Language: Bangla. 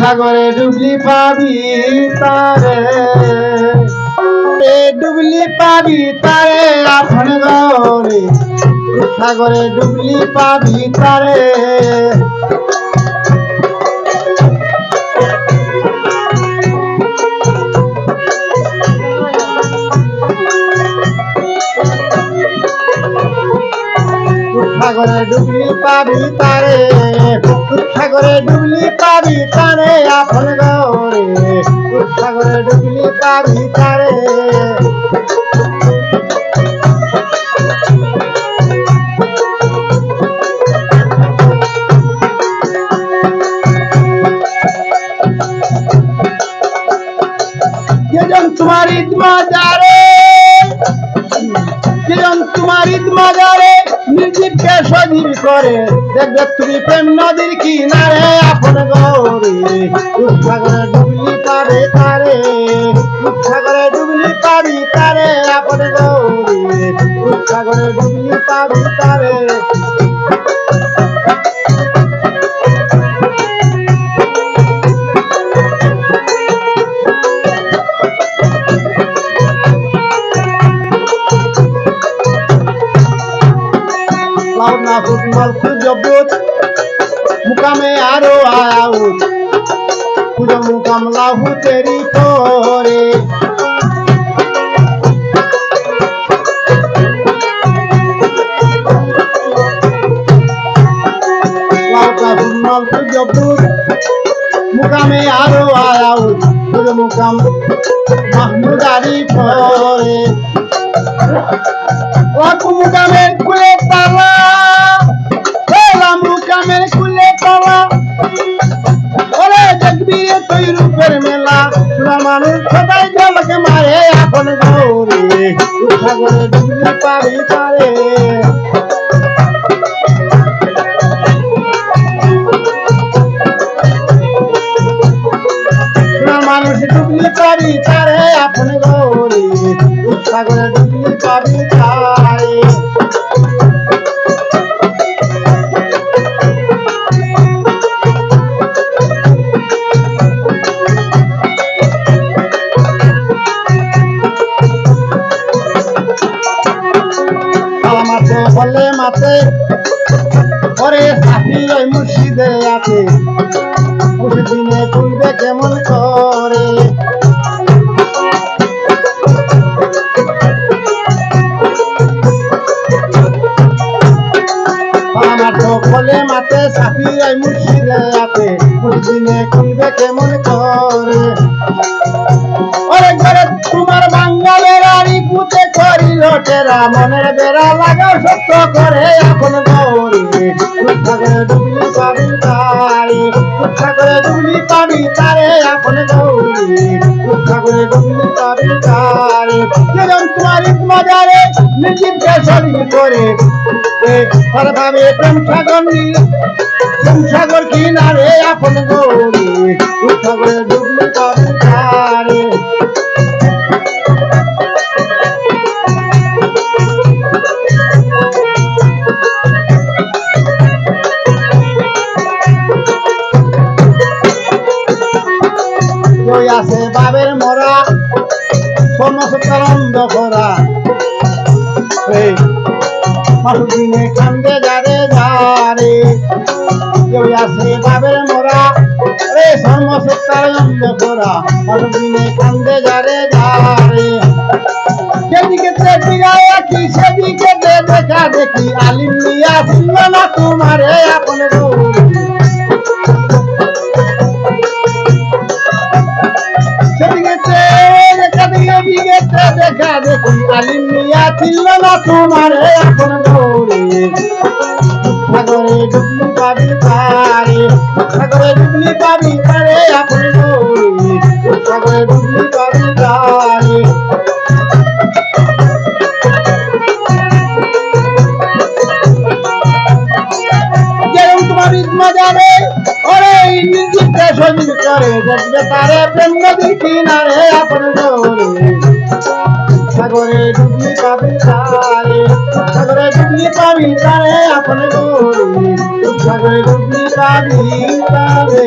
সাগরে ডুবলি পাবি তারে, ডুবলি পাবি তারে আপন গরে, সাগরে ডুবলি পাবি তারে। সাগরে ডুবলি পাবি তারে, সাগরে ডুবলি পাবি তারে আপন গরে, সাগরে ডুবলি পাবি তারে। যেজন তোমার ঈদ মাজারে, যেজন তোমার ঈদ মাজারে নির্জীবকে সজীব করে, দেখবে তুমি প্রেম নদীর কিনারে আপন গৌরী, সাগরে ডুবলি পাবে তারে, সাগরে ডুবলি পাবি তারে আপন গৌরী, সাগরে ডুবলি পাবি তারে। মুকামে আরো আউট পুজো মুকাম লাহু তেরি করে, মুকামে আরো আউট পুজো মুকাম মাহমুদারি পরে, মুকামের কুলে তালা, মুকামের কুলে তালা, ওরে দেখবি তুই রূপের মেলা, মানুষ সবাই জলকে মারে আপন গৌরী, সাগরে ডুবলি পাবি তারে। মানুষ ডুবলি পাবি তারে আপন গৌরী, সাগরে ডুবলি পাবি তারে। বলে মাতে ওরে সাথী ওই মুর্শিদে আছে, মুর্শিদিনে তুলবে কেমন করে, আমার তো বলে মাতে সাথী ওই মুর্শিদে আছে, মুর্শিদিনে তুলবে কেমন করে। ওরে ঘরে তোমার বাঙ্গালের আড়ি পুঁতে করিল টেরা, মনের বেড়া লাগাও সত্য করে আপন গৌরী, সাগরে ডুবলি পাবি তারে, সাগরে ডুবলি পাবি তারে আপন গৌরী, সাগরে ডুবলি পাবি তারে। যেজন তোমার ঈদ মাজারে নির্জীবকে সজীব করে, ভাবে প্রেম সাগর প্রেম সাগর কিনারে আপন গৌরী, সাগরে ডুবলি পাবি তারে। আছে বাবের মরা সমস্ত আনন্দ করা, দিনে কান্দে যারে যারে, আছে বাবের মরা রে সমস্ত আনন্দ করা, দিনে কান্দে যারে যারে। সেদিকে কি সেদিকে দেখা দেখি, আলিম নিয়া ছিল না তোমারে আপন গৌরী, দেখা দেখি আলিম নিয়া ছিল না তোমারে আপন গৌরী, সাগরে ডুবলি পাবি তারে, সাগরে ডুবলি পাবি তারে আপন গৌরী, সাগরে ডুবলি পাবি তারে। যেরকম তোমার ঈদ মাজারে ওরে নির্জীবকে সজীব করে, দেখবে তারে প্রেম নদীর কিনারে আপন গৌরী, সাগরে ডুবলি পাবি তারে, সাগরে ডুবলি পাবি তারে আপন গৌরী, সাগরে ডুবলি পাবি তারে।